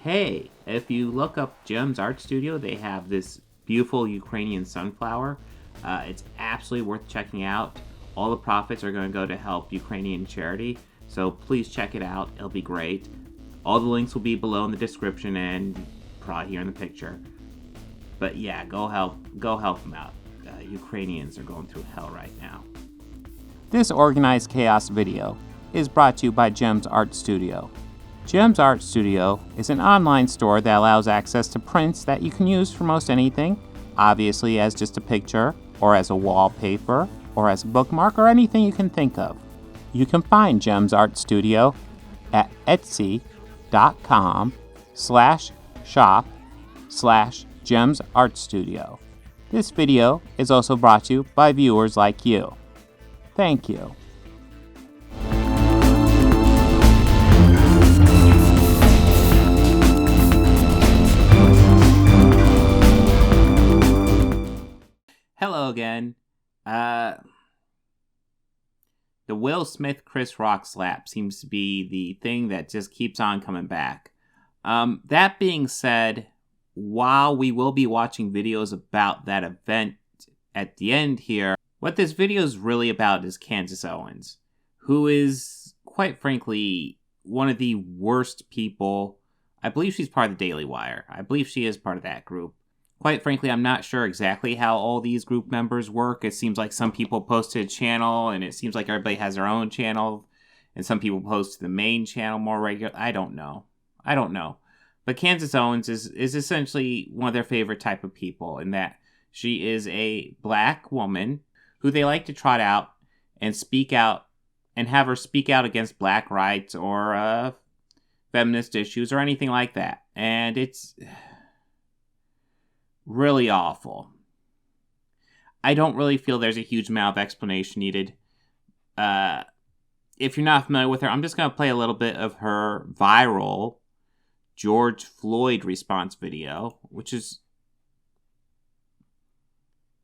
hey, if you look up Jem's Art Studio, they have this beautiful Ukrainian sunflower. It's absolutely worth checking out. All the profits are going to go to help Ukrainian charity, so please check it out. It'll be great. All the links will be below in the description and probably here in the picture. But yeah, go help them out. Ukrainians are going through hell right now. This Organized Chaos video is brought to you by Jem's Art Studio. Jem's Art Studio is an online store that allows access to prints that you can use for most anything, obviously as just a picture, or as a wallpaper, or as a bookmark, or anything you can think of. You can find Jem's Art Studio at etsy.com/shop/Jem's Art Studio. This video is also brought to you by viewers like you. Thank you. Hello again. The Will Smith Chris Rock slap seems to be the thing that just keeps on coming back. That being said, while we will be watching videos about that event at the end here, what this video is really about is Candace Owens, who is, quite frankly, one of the worst people. I believe she's part of the Daily Wire. I believe she is part of that group. Quite frankly, I'm not sure exactly how all these group members work. It seems like some people post to a channel, and it seems like everybody has their own channel, and some people post to the main channel more regular. I don't know. But Candace Owens is essentially one of their favorite type of people, in that she is a black woman who they like to trot out and speak out, and have her speak out against black rights or feminist issues or anything like that. And it's really awful. I don't really feel there's a huge amount of explanation needed. If you're not familiar with her, I'm just going to play a little bit of her viral George Floyd response video, which is...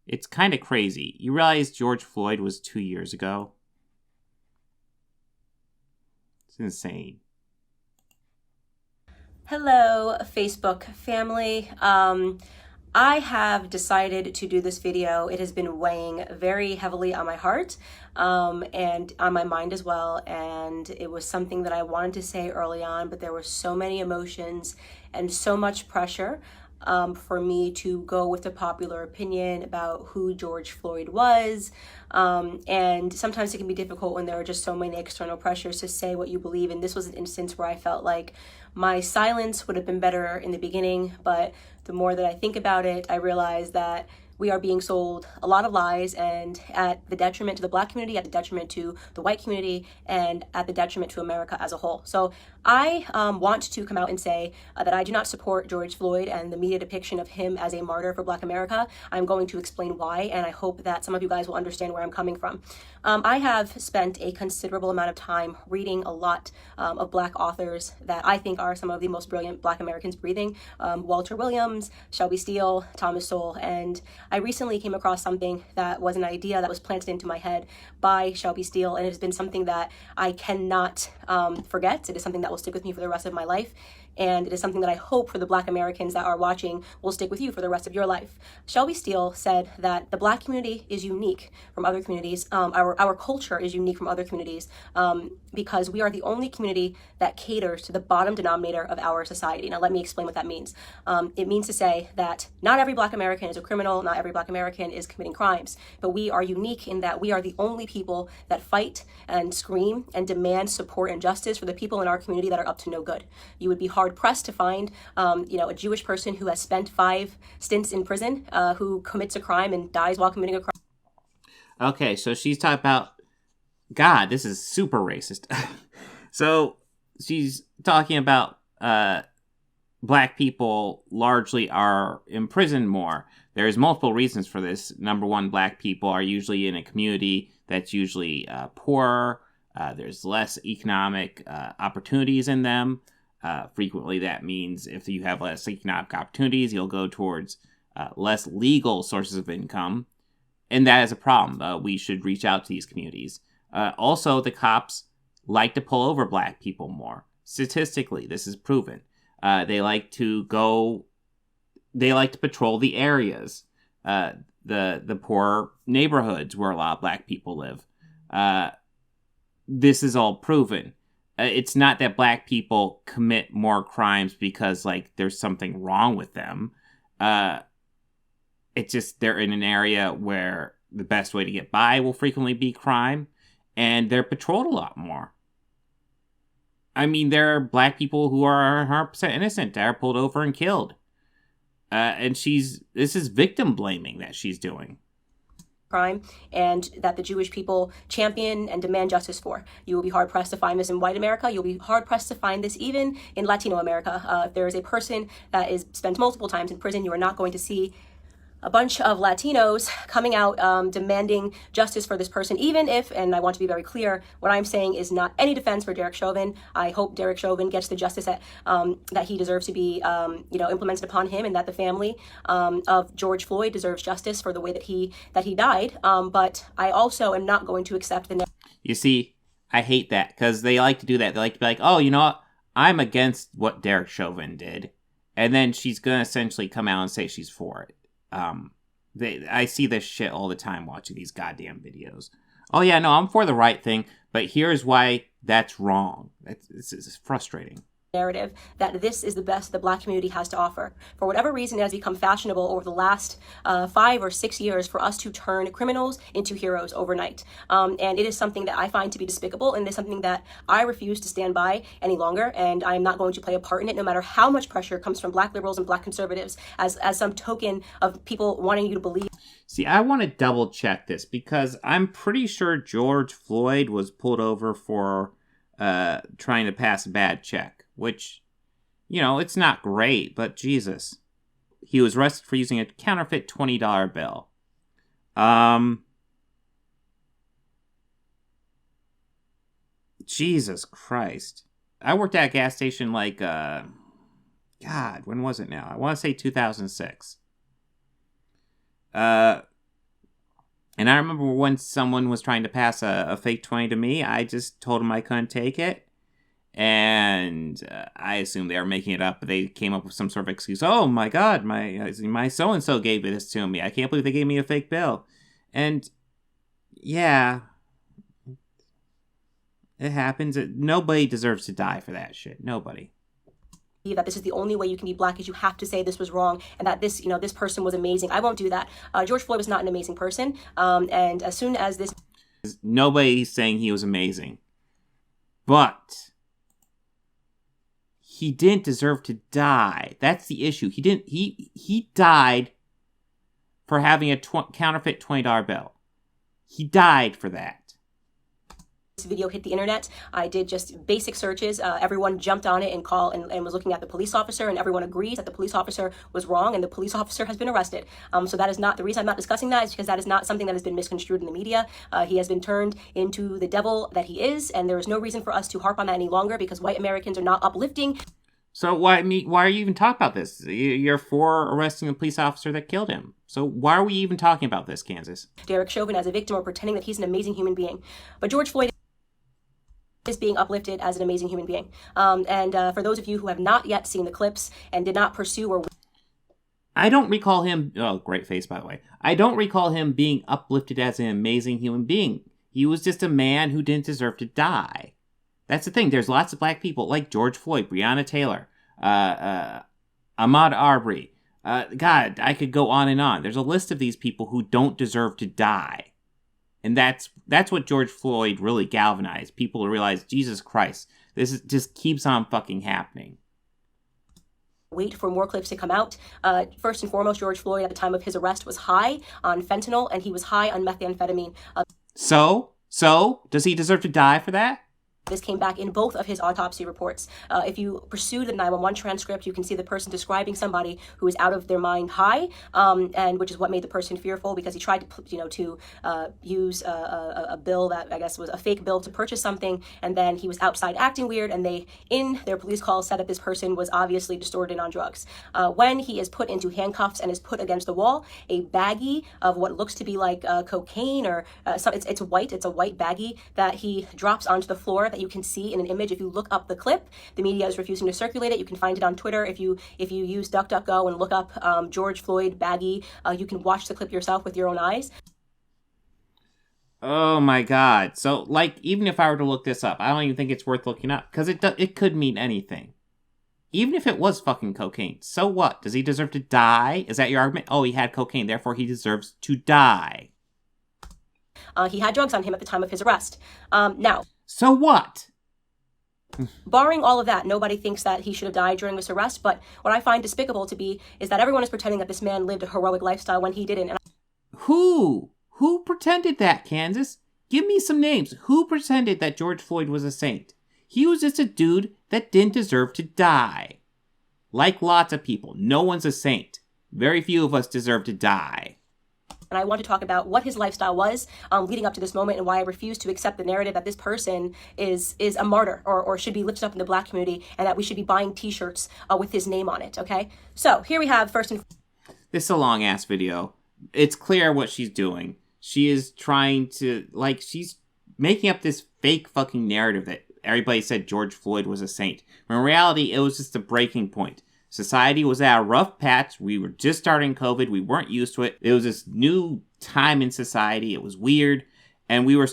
it's kind of crazy. You realize George Floyd was 2 years ago? It's insane. Hello, Facebook family. I have decided to do this video. It has been weighing very heavily on my heart and on my mind as well. And it was something that I wanted to say early on, but there were so many emotions and so much pressure for me to go with the popular opinion about who George Floyd was. And sometimes it can be difficult when there are just so many external pressures to say what you believe. And this was an instance where I felt like my silence would have been better in the beginning, but the more that I think about it, I realize that we are being sold a lot of lies, and at the detriment to the black community, at the detriment to the white community, and at the detriment to America as a whole. So I want to come out and say that I do not support George Floyd and the media depiction of him as a martyr for Black America. I'm going to explain why, and I hope that some of you guys will understand where I'm coming from. I have spent a considerable amount of time reading a lot of Black authors that I think are some of the most brilliant Black Americans breathing. Walter Williams, Shelby Steele, Thomas Sowell, and I recently came across something that was an idea that was planted into my head by Shelby Steele, and it has been something that I cannot forget. It is something that will stick with me for the rest of my life, and it is something that I hope for the Black Americans that are watching will stick with you for the rest of your life. Shelby Steele said that the Black community is unique from other communities. Our culture is unique from other communities because we are the only community that caters to the bottom denominator of our society. Now, let me explain what that means. It means to say that not every Black American is a criminal, not every Black American is committing crimes, but we are unique in that we are the only people that fight and scream and demand support and justice for the people in our community that are up to no good. You would be hard pressed to find, a Jewish person who has spent 5 stints in prison, who commits a crime and dies while committing a crime. Okay, so she's talking about, God, this is super racist. So she's talking about black people largely are imprisoned more. There's multiple reasons for this. Number one, black people are usually in a community that's usually poorer. There's less economic opportunities in them. Frequently, that means if you have less economic opportunities, you'll go towards less legal sources of income. And that is a problem. We should reach out to these communities. Also, the cops like to pull over black people more. Statistically, this is proven. They like to patrol the areas, the poor neighborhoods where a lot of black people live. This is all proven. It's not that black people commit more crimes because, like, there's something wrong with them. It's just they're in an area where the best way to get by will frequently be crime, and they're patrolled a lot more. I mean, there are black people who are 100% innocent that are pulled over and killed. And this is victim blaming that she's doing. Crime, and that the Jewish people champion and demand justice for. You will be hard-pressed to find this in white America. You'll be hard-pressed to find this even in Latino America. If there is a person that is spent multiple times in prison, you are not going to see a bunch of Latinos coming out demanding justice for this person, even if, and I want to be very clear, what I'm saying is not any defense for Derek Chauvin. I hope Derek Chauvin gets the justice that he deserves to be implemented upon him, and that the family of George Floyd deserves justice for the way that he died. But I also am not going to accept the... You see, I hate that, because they like to do that. They like to be like, oh, you know what? I'm against what Derek Chauvin did. And then she's going to essentially come out and say she's for it. I see this shit all the time watching these goddamn videos. Oh yeah, no, I'm for the right thing, but here's why that's wrong. It's frustrating. Narrative that this is the best the black community has to offer. For whatever reason, it has become fashionable over the last 5 or 6 years for us to turn criminals into heroes overnight. And it is something that I find to be despicable, and it is something that I refuse to stand by any longer, and I am not going to play a part in it, no matter how much pressure comes from black liberals and black conservatives as some token of people wanting you to believe. See, I want to double check this, because I'm pretty sure George Floyd was pulled over for trying to pass a bad check. Which, it's not great, but Jesus. He was arrested for using a counterfeit $20 bill. Jesus Christ. I worked at a gas station God, when was it now? I want to say 2006. And I remember when someone was trying to pass a fake 20 to me, I just told him I couldn't take it. And I assumed they were making it up, but they came up with some sort of excuse. Oh my God, my so-and-so gave this to me. I can't believe they gave me a fake bill. And yeah, it happens. Nobody deserves to die for that shit. Nobody. That this is the only way you can be black, is you have to say this was wrong, and that this person was amazing. I won't do that. George Floyd was not an amazing person. And as soon as this... Nobody's saying he was amazing. But... he didn't deserve to die. That's the issue. He died for having a counterfeit $20 bill. He died for that. This video hit the internet. I did just basic searches. Everyone jumped on it and was looking at the police officer, and everyone agrees that the police officer was wrong, and the police officer has been arrested. So that is not the reason I'm not discussing that, is because that is not something that has been misconstrued in the media. He has been turned into the devil that he is, and there is no reason for us to harp on that any longer, because white Americans are not uplifting. So why are you even talking about this? You're for arresting the police officer that killed him. So why are we even talking about this, Kansas? Derek Chauvin as a victim, or pretending that he's an amazing human being. But George Floyd is being uplifted as an amazing human being. For those of you who have not yet seen the clips and did not pursue or... I don't recall him... Oh, great face, by the way. I don't recall him being uplifted as an amazing human being. He was just a man who didn't deserve to die. That's the thing. There's lots of black people like George Floyd, Breonna Taylor, Ahmaud Arbery. God, I could go on and on. There's a list of these people who don't deserve to die. And that's what George Floyd really galvanized. People to realize, Jesus Christ, just keeps on fucking happening. Wait for more clips to come out. First and foremost, George Floyd at the time of his arrest was high on fentanyl, and he was high on methamphetamine. So does he deserve to die for that? This came back in both of his autopsy reports. If you pursue the 911 transcript, you can see the person describing somebody who is out of their mind high, and which is what made the person fearful, because he tried to use a bill that I guess was a fake bill to purchase something, and then he was outside acting weird, and they, in their police call, said that this person was obviously distorted on drugs. When he is put into handcuffs and is put against the wall, a baggie of what looks to be like cocaine or it's white. It's a white baggie that he drops onto the floor that that you can see in an image. If you look up the clip, the media is refusing to circulate it. You can find it on Twitter. If you use DuckDuckGo and look up George Floyd baggie, you can watch the clip yourself with your own eyes. Oh my God. So, like, even if I were to look this up, I don't even think it's worth looking up, because it could mean anything. Even if it was fucking cocaine, so what? Does he deserve to die? Is that your argument? Oh, he had cocaine, therefore he deserves to die. He had drugs on him at the time of his arrest. Now. So what? Barring all of that, nobody thinks that he should have died during this arrest, but what I find despicable to be is that everyone is pretending that this man lived a heroic lifestyle when he didn't. And Who? Who pretended that, Candace? Give me some names. Who pretended that George Floyd was a saint? He was just a dude that didn't deserve to die. Like lots of people, no one's a saint. Very few of us deserve to die. And I want to talk about what his lifestyle was leading up to this moment and why I refuse to accept the narrative that this person is a martyr or should be lifted up in the Black community and that we should be buying t-shirts with his name on it, okay? So here we have first and... This is a long-ass video. It's clear what she's doing. She is trying to, like, she's making up this fake fucking narrative that everybody said George Floyd was a saint. When in reality, it was just a breaking point. Society was at a rough patch. We were just starting COVID. We weren't used to it. It was this new time in society. It was weird. And we were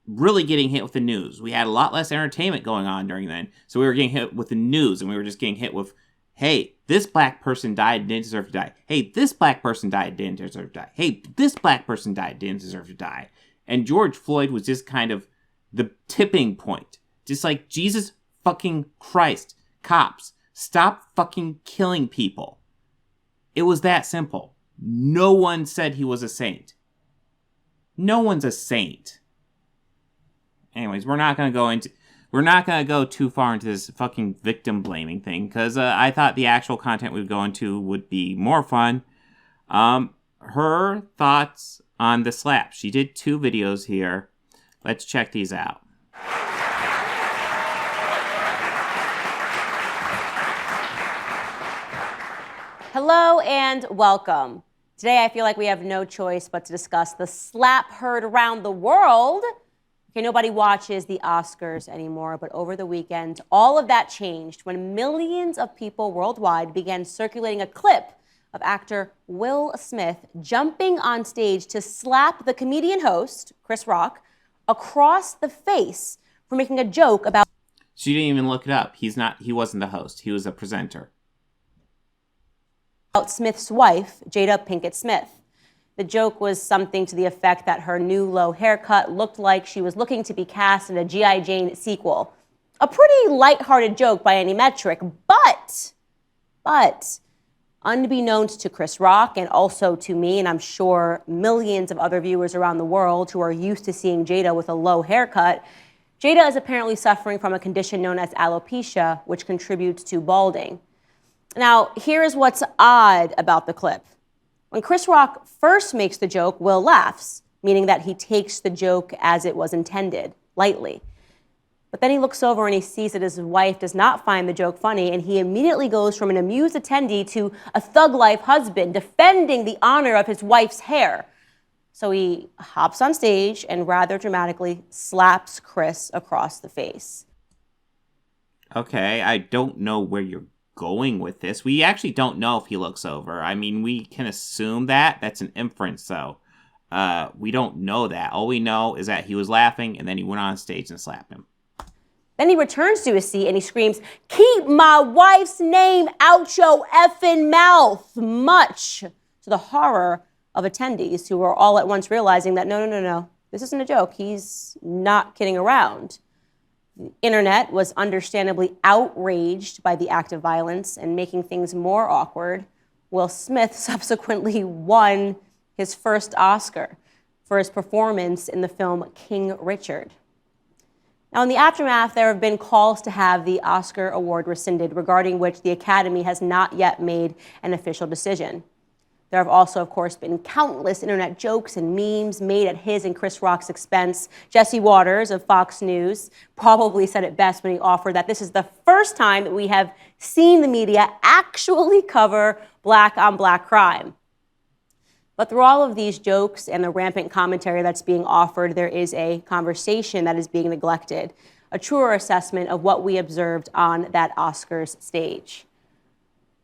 really getting hit with the news. We had a lot less entertainment going on during then. So we were getting hit with the news, and we were just getting hit with, hey, this black person died and didn't deserve to die. Hey, this black person died and didn't deserve to die. Hey, this black person died and didn't deserve to die. And George Floyd was just kind of the tipping point. Just like, Jesus fucking Christ, cops, stop fucking killing people. It was that simple. No one said he was a saint. No one's a saint. Anyways, we're not going to go too far into this fucking victim blaming thing, because I thought the actual content we'd go into would be more fun. Her thoughts on the slap. She did 2 videos here. Let's check these out. Hello and welcome. Today I feel like we have no choice but to discuss the slap heard around the world. Okay, nobody watches the Oscars anymore, but over the weekend, all of that changed when millions of people worldwide began circulating a clip of actor Will Smith jumping on stage to slap the comedian host, Chris Rock, across the face for making a joke about... She didn't even look it up. He wasn't the host. He was a presenter. ...about Smith's wife, Jada Pinkett Smith. The joke was something to the effect that her new low haircut looked like she was looking to be cast in a G.I. Jane sequel. A pretty lighthearted joke by any metric, but, unbeknownst to Chris Rock and also to me, and I'm sure millions of other viewers around the world who are used to seeing Jada with a low haircut, Jada is apparently suffering from a condition known as alopecia, which contributes to balding. Now, here's what's odd about the clip. When Chris Rock first makes the joke, Will laughs, meaning that he takes the joke as it was intended, lightly. But then he looks over and he sees that his wife does not find the joke funny, and he immediately goes from an amused attendee to a thug-life husband defending the honor of his wife's hair. So he hops on stage and rather dramatically slaps Chris across the face. Okay, I don't know where you're going with this. We actually don't know if he looks over. I mean, we can assume that. That's an inference, though. We don't know that. All we know is that he was laughing, and then he went on stage and slapped him. Then he returns to his seat and he screams, "Keep my wife's name out your effing mouth," much to the horror of attendees who were all at once realizing that no, this isn't a joke. He's not kidding around. The internet was understandably outraged by the act of violence, and making things more awkward, Will Smith subsequently won his first Oscar for his performance in the film King Richard. Now, in the aftermath, there have been calls to have the Oscar award rescinded, regarding which the Academy has not yet made an official decision. There have also, of course, been countless internet jokes and memes made at his and Chris Rock's expense. Jesse Waters of Fox News probably said it best when he offered that this is the first time that we have seen the media actually cover black-on-black crime. But through all of these jokes and the rampant commentary that's being offered, there is a conversation that is being neglected. a truer assessment of what we observed on that Oscars stage.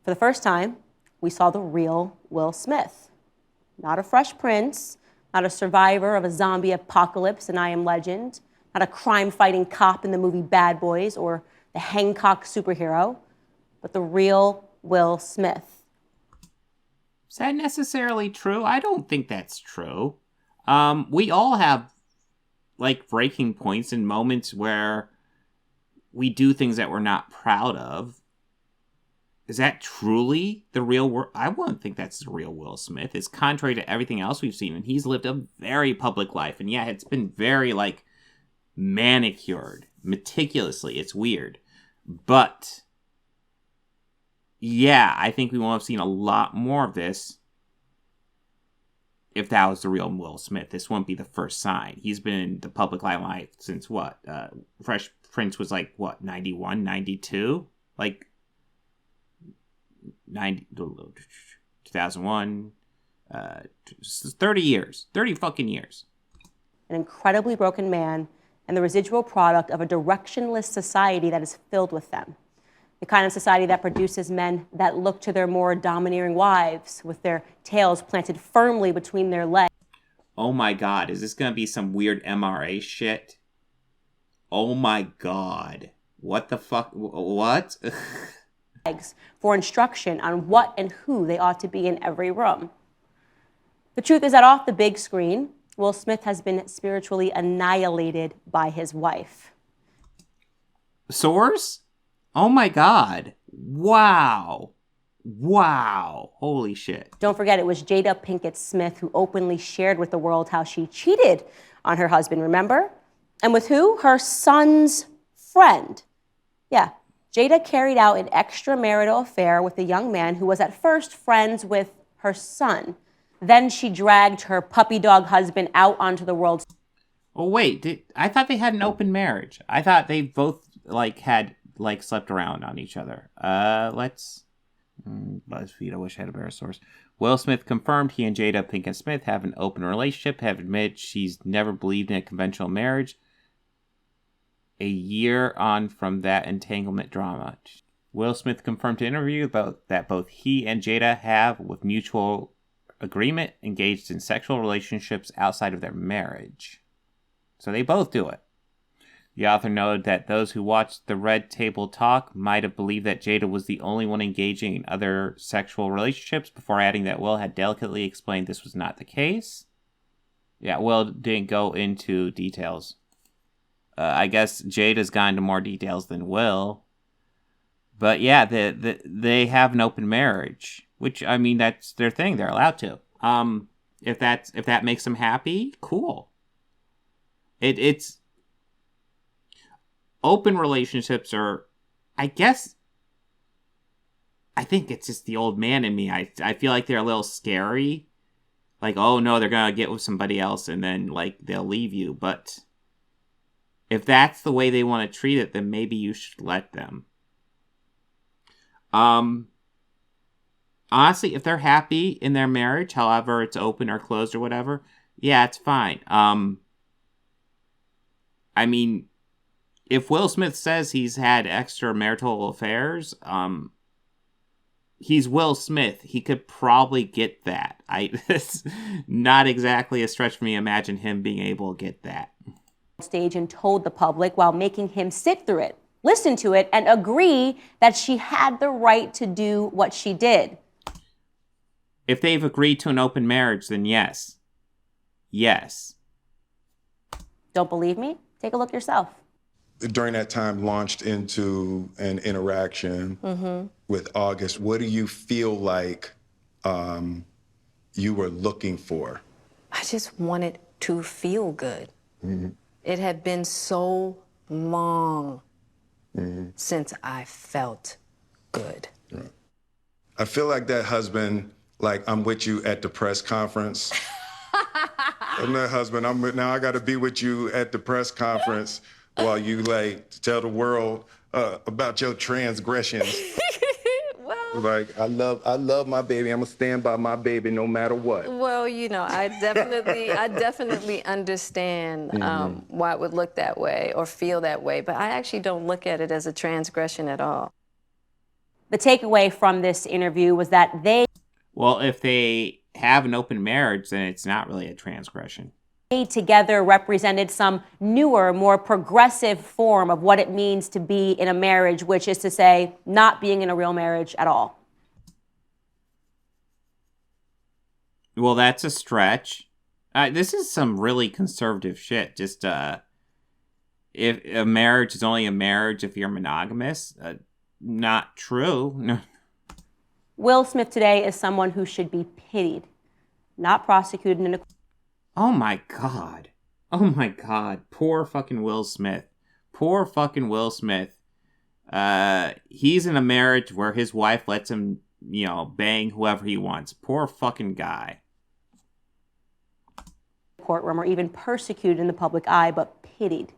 For the first time, we saw the real Will Smith. Not a Fresh Prince, not a survivor of a zombie apocalypse in I Am Legend, not a crime-fighting cop in the movie Bad Boys or the Hancock superhero, but the real Will Smith. Is that necessarily true? I don't think that's true. We all have, like, breaking points and moments where we do things that we're not proud of. Is that truly the real world? I wouldn't think that's the real Will Smith. It's contrary to everything else we've seen, and he's lived a very public life. And yeah, it's been very, like, manicured, meticulously. It's weird. But, yeah, I think we won't have seen a lot more of this if that was the real Will Smith. This won't be the first sign. He's been in the public limelight since what? Fresh Prince was like, what, 91, 92? Like, 2001, 30 years, 30 fucking years. An incredibly broken man and the residual product of a directionless society that is filled with them. The kind of society that produces men that look to their more domineering wives with their tails planted firmly between their legs. Oh my God, is this going to be some weird MRA shit? Oh my God. What the fuck? What? For instruction on what and who they ought to be in every room. The truth is that off the big screen, Will Smith has been spiritually annihilated by his wife. Source? Oh my God. Wow. Wow. Holy shit. Don't forget, it was Jada Pinkett Smith who openly shared with the world how she cheated on her husband, remember? And with who? Her son's friend. Yeah. Jada carried out an extramarital affair with a young man who was at first friends with her son. Then she dragged her puppy dog husband out onto the world. Oh, wait. I thought they had an open marriage. I thought they both, had slept around on each other. Let's... BuzzFeed, I wish I had a better source. Will Smith confirmed he and Jada Pinkett Smith have an open relationship, have admitted she's never believed in a conventional marriage. A year on from that entanglement drama. Will Smith confirmed to interview that both he and Jada have, with mutual agreement, engaged in sexual relationships outside of their marriage. So they both do it. The author noted that those who watched the Red Table Talk might have believed that Jada was the only one engaging in other sexual relationships, before adding that Will had delicately explained this was not the case. Yeah, Will didn't go into details. I guess Jada's gone into more details than Will. But yeah, they have an open marriage, which, I mean, that's their thing. They're allowed to. If that makes them happy, cool. It's open relationships are, I guess, I think it's just the old man in me. I feel like they're a little scary. Like, oh no, they're gonna get with somebody else and then they'll leave you. But if that's the way they want to treat it, then maybe you should let them. Honestly, if they're happy in their marriage, however it's open or closed or whatever, yeah, it's fine. I mean, if Will Smith says he's had extramarital affairs, he's Will Smith. He could probably get that. It's not exactly a stretch for me to imagine him being able to get that. Stage and told the public while making him sit through it, listen to it, and agree that she had the right to do what she did. If they've agreed to an open marriage, then yes. Yes. Don't believe me? Take a look yourself. During that time, launched into an interaction with August. What do you feel like you were looking for? I just wanted to feel good. It had been so long since I felt good. Right. I feel like that husband, I'm with you at the press conference. I'm that husband, now I gotta be with you at the press conference while you tell the world about your transgressions. Well, Like, I love my baby. I'm gonna stand by my baby no matter what. Well, you know, I definitely understand why it would look that way or feel that way, but I actually don't look at it as a transgression at all. The takeaway from this interview was that Well, if they have an open marriage, then it's not really a transgression. they together represented some newer, more progressive form of what it means to be in a marriage, which is to say, not being in a real marriage at all. Well, that's a stretch. This is some really conservative shit. Just, if a marriage is only a marriage if you're monogamous, not true. No. Will Smith today is someone who should be pitied, not prosecuted in a... Oh my god. Oh my god. Poor fucking Will Smith. Poor fucking Will Smith. He's in a marriage where his wife lets him, you know, bang whoever he wants. Poor fucking guy. courtroom or even persecuted in the public eye, but pitied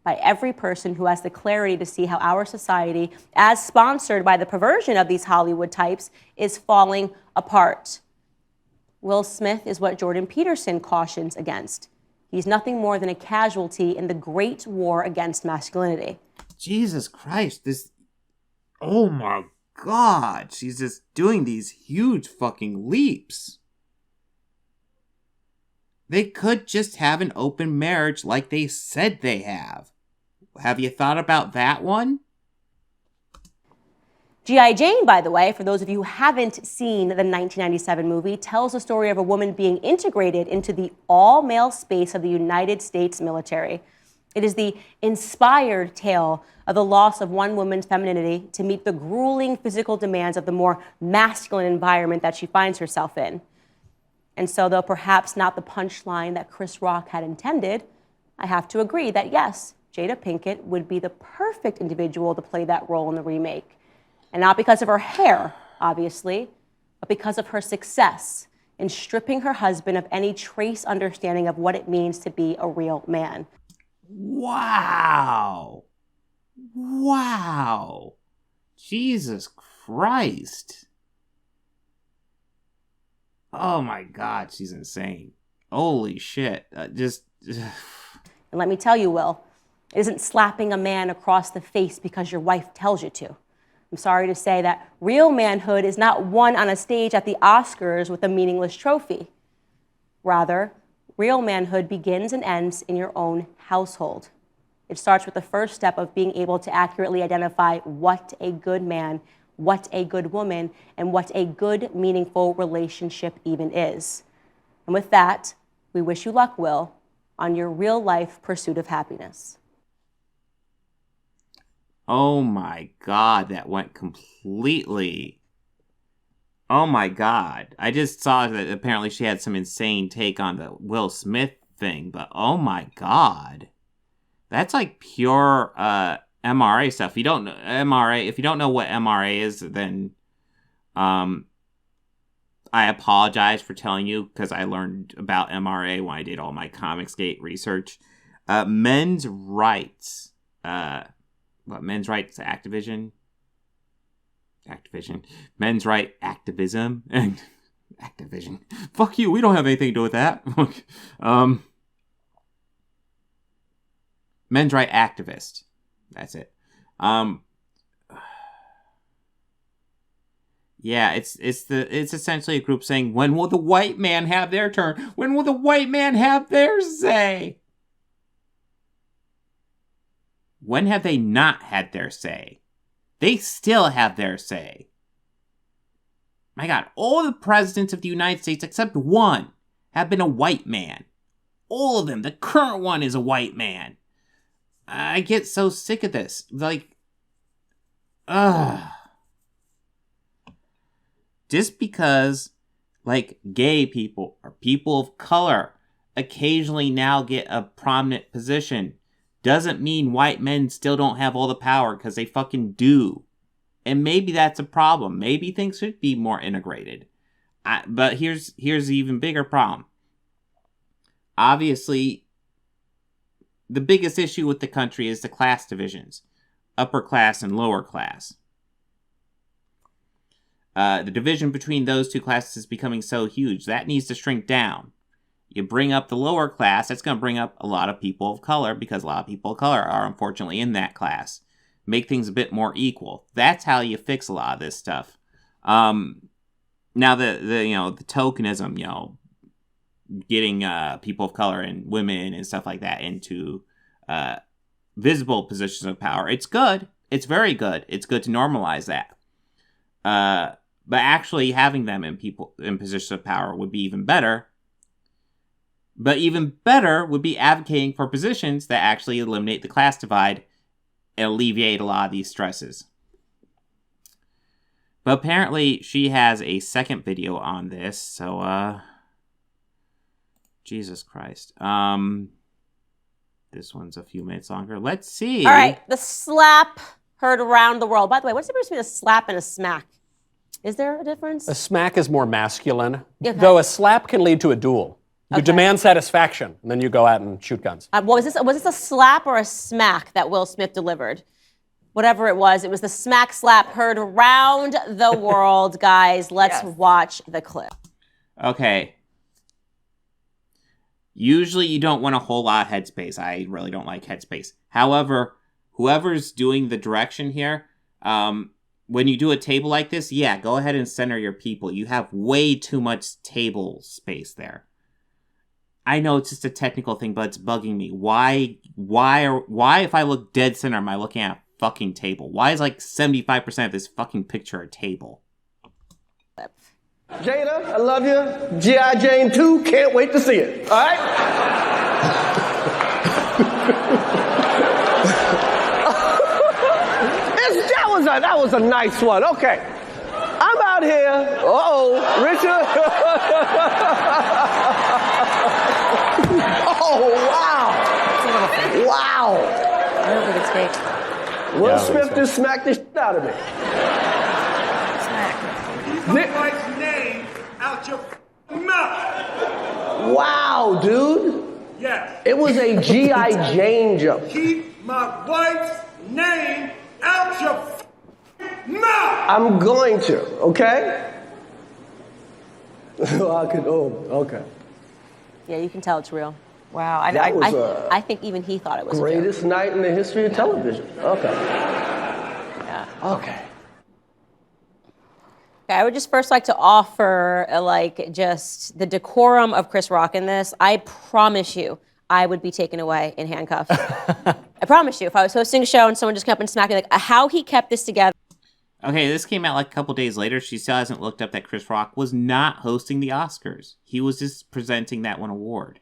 by every person who has the clarity to see how our society, as sponsored by the perversion of these Hollywood types, is falling apart. Will Smith is what Jordan Peterson cautions against. He's nothing more than a casualty in the great war against masculinity. Jesus Christ, this... Oh my God, she's just doing these huge fucking leaps. They could just have an open marriage like they said they have. Have you thought about that one? G.I. Jane, by the way, for those of you who haven't seen the 1997 movie, tells the story of a woman being integrated into the all-male space of the United States military. It is the inspired tale of the loss of one woman's femininity to meet the grueling physical demands of the more masculine environment that she finds herself in. And so, though perhaps not the punchline that Chris Rock had intended, I have to agree that yes, Jada Pinkett would be the perfect individual to play that role in the remake. And not because of her hair, obviously, but because of her success in stripping her husband of any trace understanding of what it means to be a real man. Wow. Wow. Jesus Christ. Oh my God, she's insane. Holy shit. And let me tell you, Will, it isn't slapping a man across the face because your wife tells you to. I'm sorry to say that real manhood is not won on a stage at the Oscars with a meaningless trophy. Rather, real manhood begins and ends in your own household. It starts with the first step of being able to accurately identify what a good man, what a good woman, and what a good, meaningful relationship even is. And with that, we wish you luck, Will, on your real-life pursuit of happiness. Oh my God, that went completely... Oh my God. I just saw that apparently she had some insane take on the Will Smith thing, but oh my God. That's like pure MRA stuff. If you don't know MRA, if you don't know what MRA is, then I apologize for telling you because I learned about MRA when I did all my Comicsgate research. Men's rights. Men's rights activism, men's right activism, and activision. Fuck you, we don't have anything to do with that. Men's right activist. That's it. Yeah, it's essentially a group saying, when will the white man have their turn? When will the white man have their say? When have they not had their say? They still have their say. My God, all the presidents of the United States, except one, have been a white man. All of them. The current one is a white man. I get so sick of this. Like, just because, like, gay people or people of color occasionally now get a prominent position doesn't mean white men still don't have all the power, because they fucking do. And maybe that's a problem. Maybe things should be more integrated. But here's the even bigger problem. Obviously, the biggest issue with the country is the class divisions. Upper class and lower class. The division between those two classes is becoming so huge. That needs to shrink down. You bring up the lower class, that's going to bring up a lot of people of color because a lot of people of color are unfortunately in that class. Make things a bit more equal. That's how you fix a lot of this stuff. Now the tokenism, getting people of color and women and stuff like that into visible positions of power. It's good. It's very good. It's good to normalize that. But actually having them in positions of power would be even better. But even better would be advocating for positions that actually eliminate the class divide and alleviate a lot of these stresses. But apparently she has a second video on this, so Jesus Christ. This one's a few minutes longer. Let's see. All right, the slap heard around the world. By the way, what's the difference between a slap and a smack? Is there a difference? A smack is more masculine, Okay. though a slap can lead to a duel. You demand satisfaction, and then you go out and shoot guns. Was this a slap or a smack that Will Smith delivered? Whatever it was the smack slap heard around the world, guys. Let's watch the clip. Okay. Usually you don't want a whole lot of headspace. I really don't like headspace. However, whoever's doing the direction here, when you do a table like this, go ahead and center your people. You have way too much table space there. I know it's just a technical thing, but it's bugging me. Why if I look dead center, am I looking at a fucking table? Why is like 75% of this fucking picture a table? Jada, I love you. G.I. Jane 2, can't wait to see it. All right? That was a nice one. Okay. I'm out here. Richard. Wow. I don't think it's fake. Will Smith just smacked the shit out of me. Keep my wife's name out your mouth. Wow, dude. Yes. It was a G.I. Jane joke. Keep my wife's name out your mouth. I'm going to, okay? Okay. Yeah, you can tell it's real. Wow. I think even he thought it was greatest night in the history of television. Okay. Yeah. Okay. I would just first like to offer just the decorum of Chris Rock in this. I promise you, I would be taken away in handcuffs. I promise you, if I was hosting a show and someone just kept on smacking, how he kept this together. Okay, this came out like a couple days later. She still hasn't looked up that Chris Rock was not hosting the Oscars. He was just presenting that one award.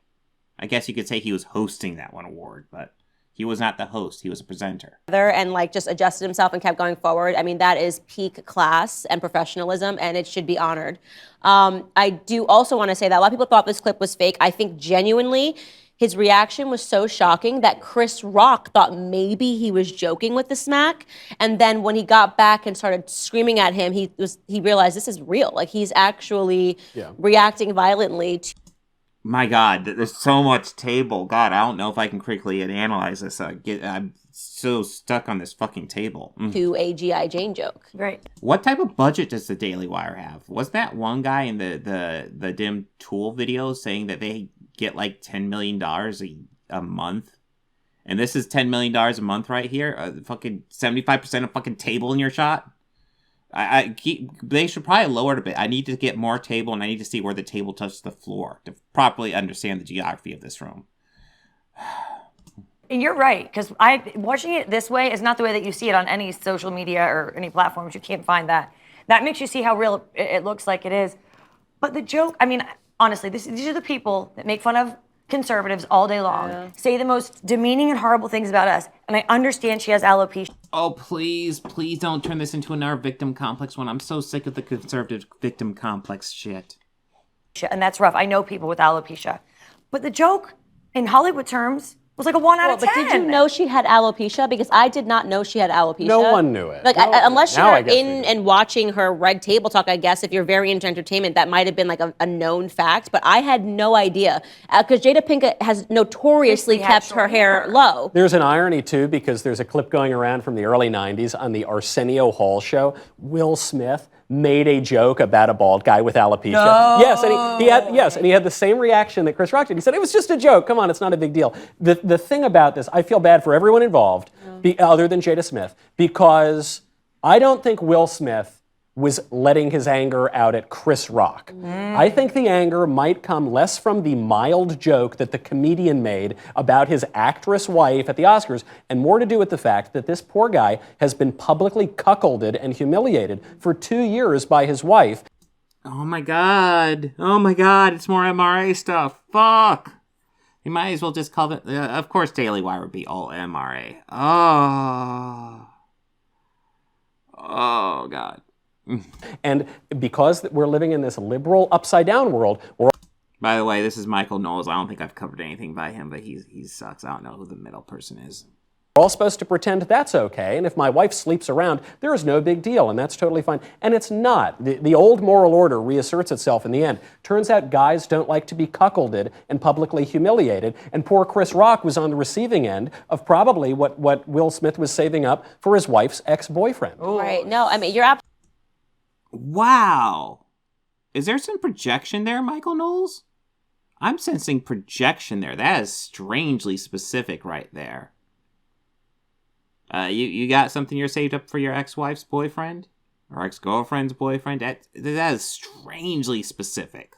I guess you could say he was hosting that one award, but he was not the host. He was a presenter. And just adjusted himself and kept going forward. I mean, that is peak class and professionalism, and it should be honored. I do also want to say that a lot of people thought this clip was fake. I think genuinely his reaction was so shocking that Chris Rock thought maybe he was joking with the smack. And then when he got back and started screaming at him, he realized this is real. He's actually reacting violently to. My God, there's so much table. God, I don't know if I can quickly analyze this. I'm so stuck on this fucking table. To a G.I. Jane joke. Right. What type of budget does the Daily Wire have? Was that one guy in the Dim Tool video saying that they get like $10 million a month? And this is $10 million a month right here? Fucking 75% of fucking table in your shot? They should probably lower it a bit. I need to get more table, and I need to see where the table touches the floor to properly understand the geography of this room. And you're right, because watching it this way is not the way that you see it on any social media or any platforms. You can't find that. That makes you see how real it looks like it is. But the joke, I mean, honestly, these are the people that make fun of conservatives all day long, say the most demeaning and horrible things about us. And I understand she has alopecia. Oh, please don't turn this into another victim complex one. I'm so sick of the conservative victim complex shit. And that's rough. I know people with alopecia. But the joke, in Hollywood terms, was like a 1 out of 10. But did you know she had alopecia? Because I did not know she had alopecia. No one knew it. Unless you're in and watching her Red Table Talk, I guess, if you're very into entertainment, that might have been like a known fact. But I had no idea. Because Jada Pinkett has notoriously kept her hair low. There's an irony, too, because there's a clip going around from the early 90s on the Arsenio Hall show. Will Smith made a joke about a bald guy with alopecia. No. Yes, and he had the same reaction that Chris Rock did. He said, it was just a joke. Come on, it's not a big deal. The thing about this, I feel bad for everyone involved, other than Jada Smith, because I don't think Will Smith was letting his anger out at Chris Rock. I think the anger might come less from the mild joke that the comedian made about his actress wife at the Oscars, and more to do with the fact that this poor guy has been publicly cuckolded and humiliated for 2 years by his wife. Oh my god, it's more MRA stuff. Fuck! You might as well just call it, of course Daily Wire would be all MRA. Oh god. And because we're living in this liberal upside-down world, by the way, this is Michael Knowles. I don't think I've covered anything by him, but he sucks. I don't know who the middle person is. we're all supposed to pretend that's okay, and if my wife sleeps around, there is no big deal, and that's totally fine. And it's not. The old moral order reasserts itself in the end. Turns out guys don't like to be cuckolded and publicly humiliated, and poor Chris Rock was on the receiving end of probably what Will Smith was saving up for his wife's ex-boyfriend. Right. No, I mean, you're Wow. Is there some projection there, Michael Knowles? I'm sensing projection there. That is strangely specific right there. You got something you're saved up for your ex-wife's boyfriend? Or ex-girlfriend's boyfriend? That is strangely specific.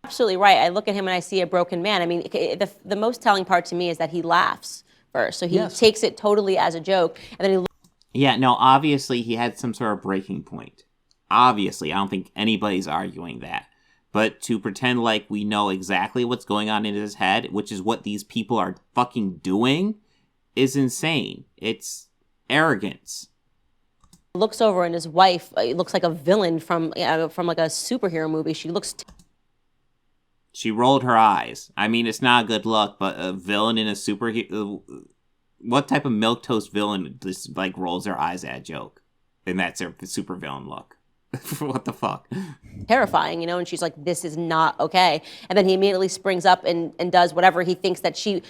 absolutely right. I look at him and I see a broken man. I mean, the most telling part to me is that he laughs first. So he takes it totally as a joke. And then Yeah, no, obviously he had some sort of breaking point. Obviously, I don't think anybody's arguing that. But to pretend like we know exactly what's going on in his head, which is what these people are fucking doing, is insane. It's arrogance. looks over and his wife looks like a villain from like a superhero movie. She looks She rolled her eyes. I mean, it's not a good look, but a villain in a superhero... What type of milquetoast villain just, like, rolls their eyes at a joke? And that's their super villain look. What the fuck? terrifying, you know, and she's like, this is not okay. And then he immediately springs up and does whatever he thinks that she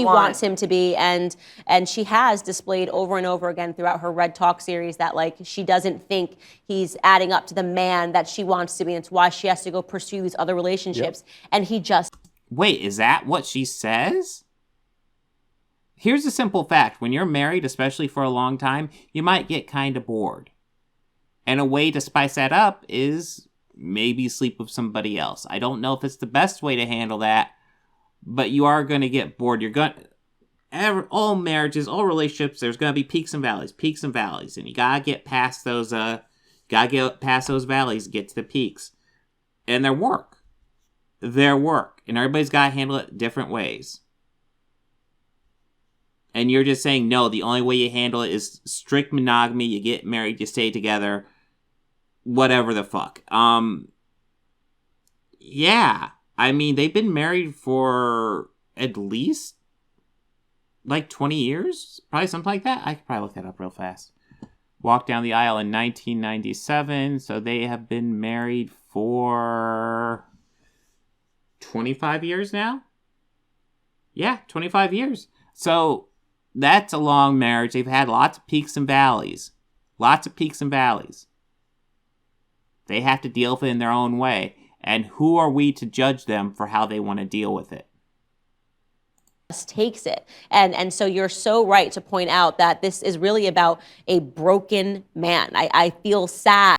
wants him to be. And she has displayed over and over again throughout her Red Talk series that, like, she doesn't think he's adding up to the man that she wants to be. And it's why she has to go pursue these other relationships. Yep. And he just... Wait, is that what she says? Here's a simple fact. When you're married, especially for a long time, you might get kind of bored. And a way to spice that up is maybe sleep with somebody else. I don't know if it's the best way to handle that, but you are going to get bored. You're going all marriages, all relationships, there's going to be peaks and valleys, and you got to get past those valleys, get to the peaks. And their work, and everybody's got to handle it different ways. And you're just saying, no, the only way you handle it is strict monogamy. You get married, you stay together, whatever the fuck. Yeah. I mean, they've been married for at least, like, 20 years? Probably something like that. I could probably look that up real fast. Walked down the aisle in 1997, so they have been married for 25 years now? Yeah, 25 years. So... that's a long marriage. They've had lots of peaks and valleys. They have to deal with it in their own way. And who are we to judge them for how they want to deal with it? Takes it. And so you're so right to point out that this is really about a broken man. I feel sad.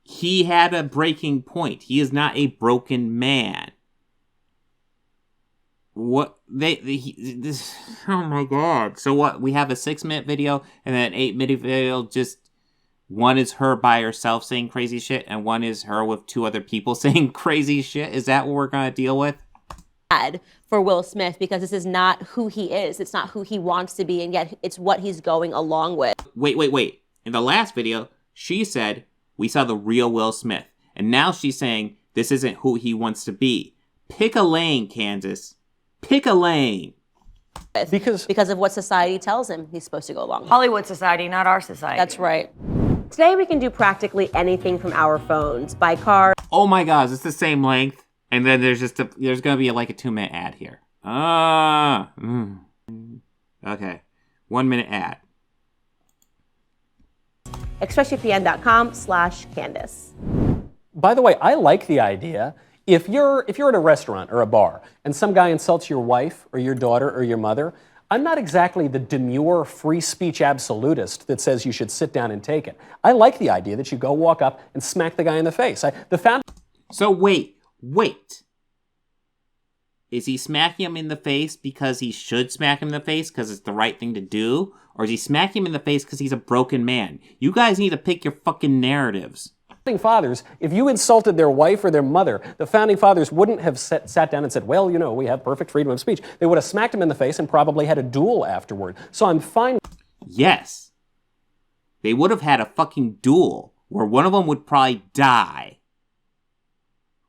He had a breaking point. He is not a broken man. What this? Oh my god! So what? We have a 6-minute video and then an 8-minute video. Just one is her by herself saying crazy shit, and one is her with 2 other people saying crazy shit. Is that what we're gonna deal with? For Will Smith, because this is not who he is. It's not who he wants to be, and yet it's what he's going along with. Wait! In the last video, she said we saw the real Will Smith, and now she's saying this isn't who he wants to be. Pick a lane, Candace. Pick a lane. Because of what society tells him he's supposed to go along with. Hollywood society, not our society. That's right. Today we can do practically anything from our phones, by car. Oh my gosh, it's the same length. And then there's going to be like a 2-minute ad here. Okay. 1-minute ad. expressvpn.com/Candace. By the way, I like the idea. If you're at a restaurant or a bar and some guy insults your wife or your daughter or your mother, I'm not exactly the demure free speech absolutist that says you should sit down and take it. I like the idea that you go walk up and smack the guy in the face. So wait. Is he smacking him in the face because he should smack him in the face because it's the right thing to do? Or is he smacking him in the face because he's a broken man? You guys need to pick your fucking narratives. Founding fathers, if you insulted their wife or their mother, the founding fathers wouldn't have sat down and said, well, you know, we have perfect freedom of speech. They would have smacked him in the face and probably had a duel afterward. So I'm fine. Yes. They would have had a fucking duel where one of them would probably die.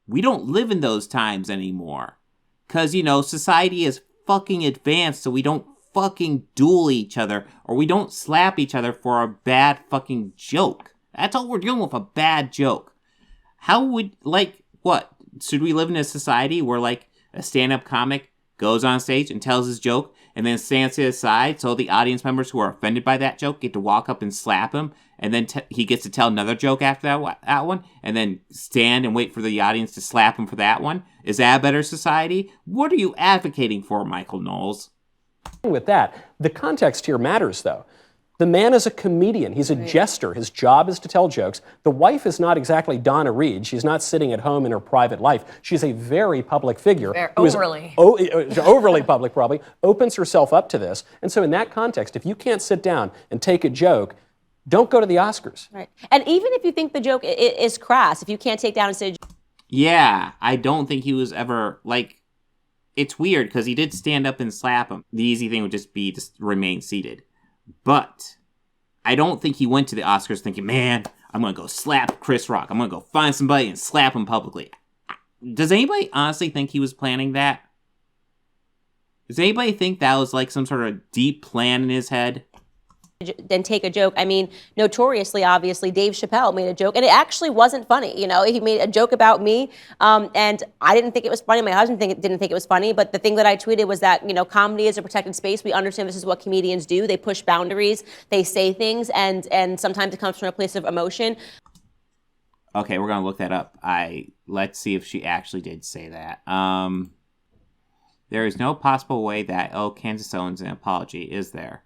We don't live in those times anymore. Because, you know, society is fucking advanced, so we don't fucking duel each other, or we don't slap each other for a bad fucking joke. That's all we're dealing with, a bad joke. How would, what? Should we live in a society where, a stand-up comic goes on stage and tells his joke, and then stands to the side so the audience members who are offended by that joke get to walk up and slap him, and then he gets to tell another joke after that one, and then stand and wait for the audience to slap him for that one? Is that a better society? What are you advocating for, Michael Knowles? With that, the context here matters, though. The man is a comedian. He's a jester. His job is to tell jokes. The wife is not exactly Donna Reed. She's not sitting at home in her private life. She's a very public figure. Overly. Overly public, probably. Opens herself up to this. And so in that context, if you can't sit down and take a joke, don't go to the Oscars. Right. And even if you think the joke is crass, if you can't take down and say... Yeah, I don't think he was ever, it's weird because he did stand up and slap him. The easy thing would just be to remain seated. But I don't think he went to the Oscars thinking, man, I'm going to go slap Chris Rock. I'm going to go find somebody and slap him publicly. Does anybody honestly think he was planning that? Does anybody think that was some sort of deep plan in his head? Then take a joke. I mean, notoriously, obviously, Dave Chappelle made a joke, and it actually wasn't funny. You know, he made a joke about me, and I didn't think it was funny. My husband didn't think it was funny, but the thing that I tweeted was that, comedy is a protected space. We understand this is what comedians do. They push boundaries. They say things, and sometimes it comes from a place of emotion. Okay, we're going to look that up. Let's see if she actually did say that. There is no possible way that, Candace Owens an apology, is there?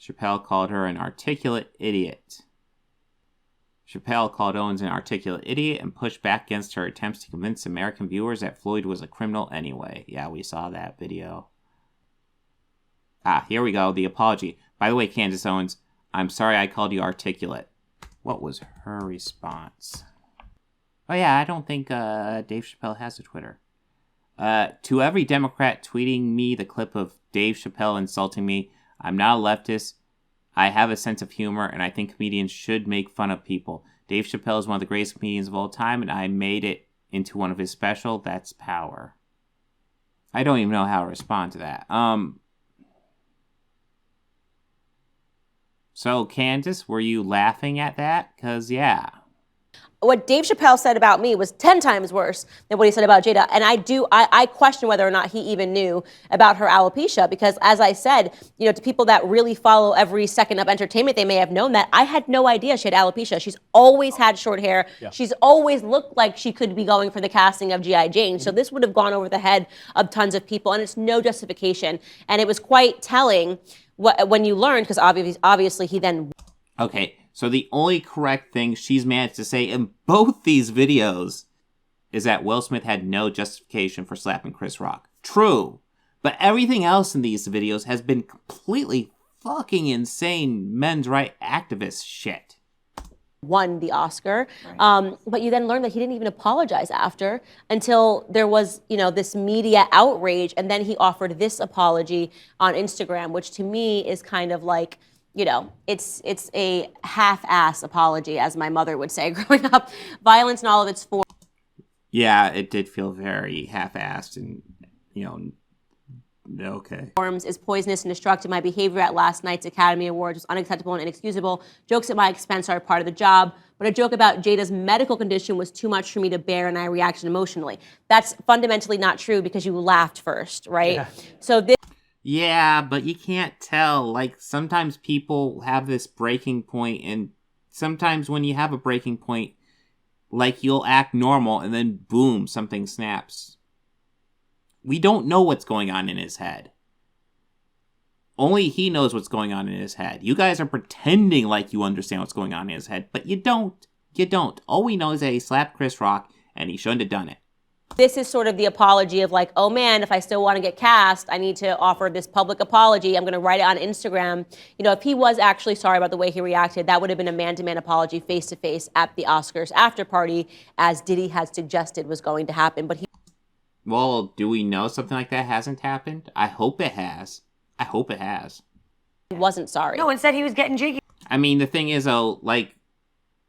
Chappelle called her an articulate idiot. Chappelle called Owens an articulate idiot and pushed back against her attempts to convince American viewers that Floyd was a criminal anyway. Yeah, we saw that video. Here we go, the apology. By the way, Candace Owens, I'm sorry I called you articulate. What was her response? Oh yeah, I don't think Dave Chappelle has a Twitter. To every Democrat tweeting me the clip of Dave Chappelle insulting me, I'm not a leftist. I have a sense of humor, and I think comedians should make fun of people. Dave Chappelle is one of the greatest comedians of all time, and I made it into one of his special. That's power. I don't even know how to respond to that. So, Candace, were you laughing at that? Because, yeah. What Dave Chappelle said about me was 10 times worse than what he said about Jada. And I question whether or not he even knew about her alopecia, because as I said, to people that really follow every second of entertainment, they may have known that. I had no idea she had alopecia. She's always had short hair. Yeah. She's always looked like she could be going for the casting of G.I. Jane. Mm-hmm. So this would have gone over the head of tons of people, and it's no justification. And it was quite telling when you learned, because obviously he then... Okay. So the only correct thing she's managed to say in both these videos is that Will Smith had no justification for slapping Chris Rock. True. But everything else in these videos has been completely fucking insane men's rights activist shit. Won the Oscar. Right. But you then learn that he didn't even apologize after until there was, this media outrage. And then he offered this apology on Instagram, which to me is kind of like, it's a half-ass apology, as my mother would say growing up. Violence in all of its forms. Yeah, it did feel very half-assed and, okay. Forms is poisonous and destructive. My behavior at last night's Academy Awards was unacceptable and inexcusable. Jokes at my expense are a part of the job, but a joke about Jada's medical condition was too much for me to bear, and I reacted emotionally. That's fundamentally not true because you laughed first, right? Yeah. So this... Yeah, but you can't tell. Like, sometimes people have this breaking point, and sometimes when you have a breaking point, like, you'll act normal, and then boom, something snaps. We don't know what's going on in his head. Only he knows what's going on in his head. You guys are pretending like you understand what's going on in his head, but you don't. You don't. All we know is that he slapped Chris Rock, and he shouldn't have done it. This is sort of the apology of like, oh man, if I still want to get cast, I need to offer this public apology. I'm going to write it on Instagram. You know, if he was actually sorry about the way he reacted, that would have been a man-to-man apology face-to-face at the Oscars after party, as Diddy had suggested was going to happen. But he... Well, do we know something like that hasn't happened? I hope it has. I hope it has. He wasn't sorry. No, instead he was getting jiggy. I mean, the thing is, though, like,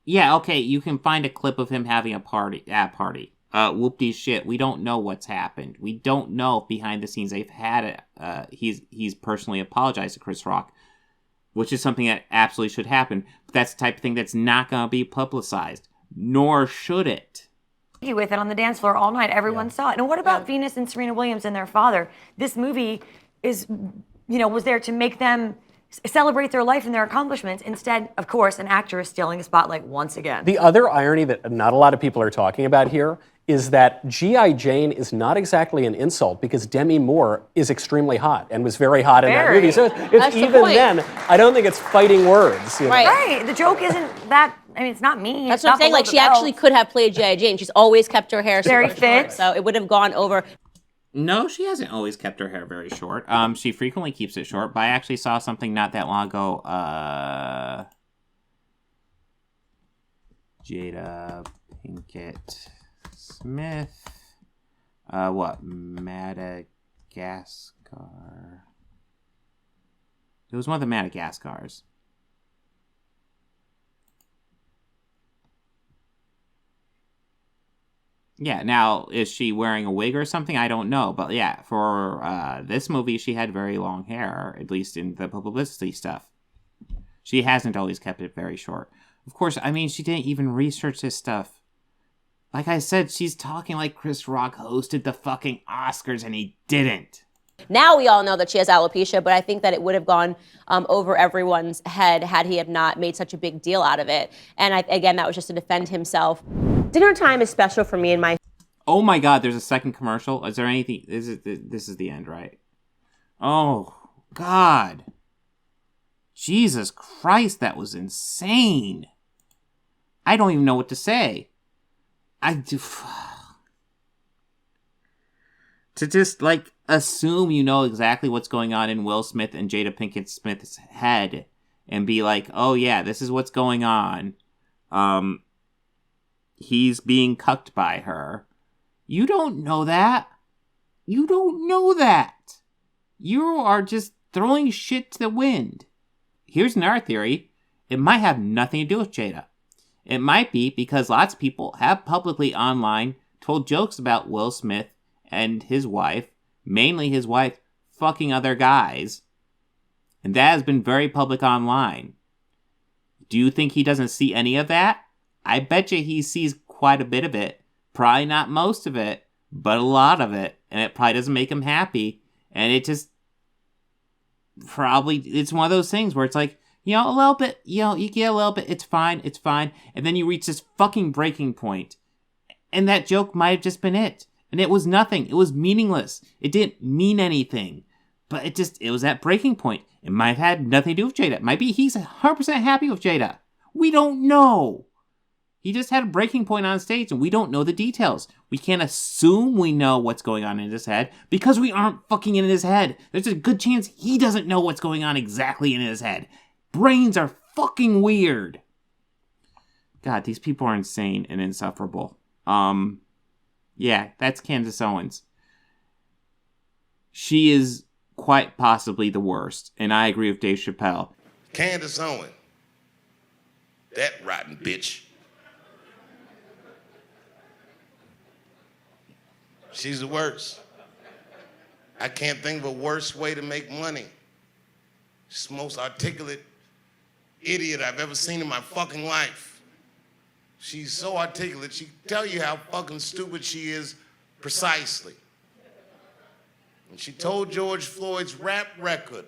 yeah, okay, you can find a clip of him having a party. Whoop-dee shit. We don't know what's happened. We don't know if behind the scenes they've had it. He's personally apologized to Chris Rock, which is something that absolutely should happen. But that's the type of thing that's not going to be publicized, nor should it. With it on the dance floor all night. Everyone saw it. And what about Venus and Serena Williams and their father? This movie is, was there to make them celebrate their life and their accomplishments. Instead, of course, an actor is stealing the spotlight once again. The other irony that not a lot of people are talking about here is that G.I. Jane is not exactly an insult because Demi Moore is extremely hot and was very hot in that movie. So it's even then, I don't think it's fighting words. You know? Right. The joke isn't that, it's not me. That's what I'm saying. Like, she actually could have played G.I. Jane. She's always kept her hair very fit. Short, so it would have gone over. No, she hasn't always kept her hair very short. She frequently keeps it short, but I actually saw something not that long ago. Jada Pinkett Smith. Madagascar. It was one of the Madagascars. Yeah, now, is she wearing a wig or something? I don't know. But yeah, for this movie, she had very long hair, at least in the publicity stuff. She hasn't always kept it very short. Of course, she didn't even research this stuff. Like I said, she's talking like Chris Rock hosted the fucking Oscars, and he didn't. Now we all know that she has alopecia, but I think that it would have gone over everyone's head had he have not made such a big deal out of it. And again, that was just to defend himself. Dinner time is special for me and my... Oh my God, there's a second commercial? Is there anything... This is the end, right? Oh, God. Jesus Christ, that was insane. I don't even know what to say. To just, assume you know exactly what's going on in Will Smith and Jada Pinkett Smith's head and be like, oh yeah, this is what's going on. He's being cucked by her. You don't know that. You don't know that. You are just throwing shit to the wind. Here's another theory. It might have nothing to do with Jada. It might be because lots of people have publicly online told jokes about Will Smith and his wife, mainly his wife, fucking other guys. And that has been very public online. Do you think he doesn't see any of that? I bet you he sees quite a bit of it. Probably not most of it, but a lot of it. And it probably doesn't make him happy. And it just... it's one of those things where it's like, a little bit, you get a little bit, it's fine. And then you reach this fucking breaking point. And that joke might have just been it. And it was nothing. It was meaningless. It didn't mean anything. But it was that breaking point. It might have had nothing to do with Jada. It might be he's 100% happy with Jada. We don't know. He just had a breaking point on stage and we don't know the details. We can't assume we know what's going on in his head because we aren't fucking in his head. There's a good chance he doesn't know what's going on exactly in his head. Brains are fucking weird. God, these people are insane and insufferable. Yeah, that's Candace Owens. She is quite possibly the worst, and I agree with Dave Chappelle. Candace Owens, that rotten bitch. She's the worst. I can't think of a worse way to make money. She's the most articulate idiot I've ever seen in my fucking life. She's so articulate, she can tell you how fucking stupid she is precisely. And she told George Floyd's rap record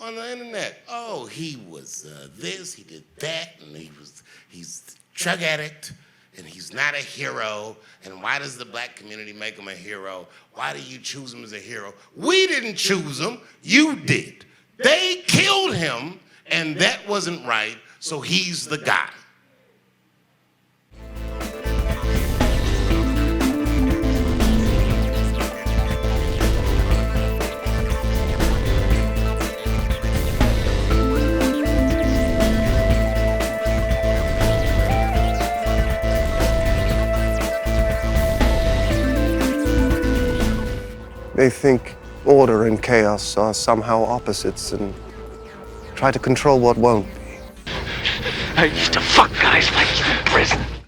on the internet. Oh, he was this, he did that, and he's a drug addict, and he's not a hero. And why does the black community make him a hero? Why do you choose him as a hero? We didn't choose him, you did. They killed him, and that wasn't right, so he's the guy. They think order and chaos are somehow opposites and try to control what won't be. I used to fuck guys like you in prison.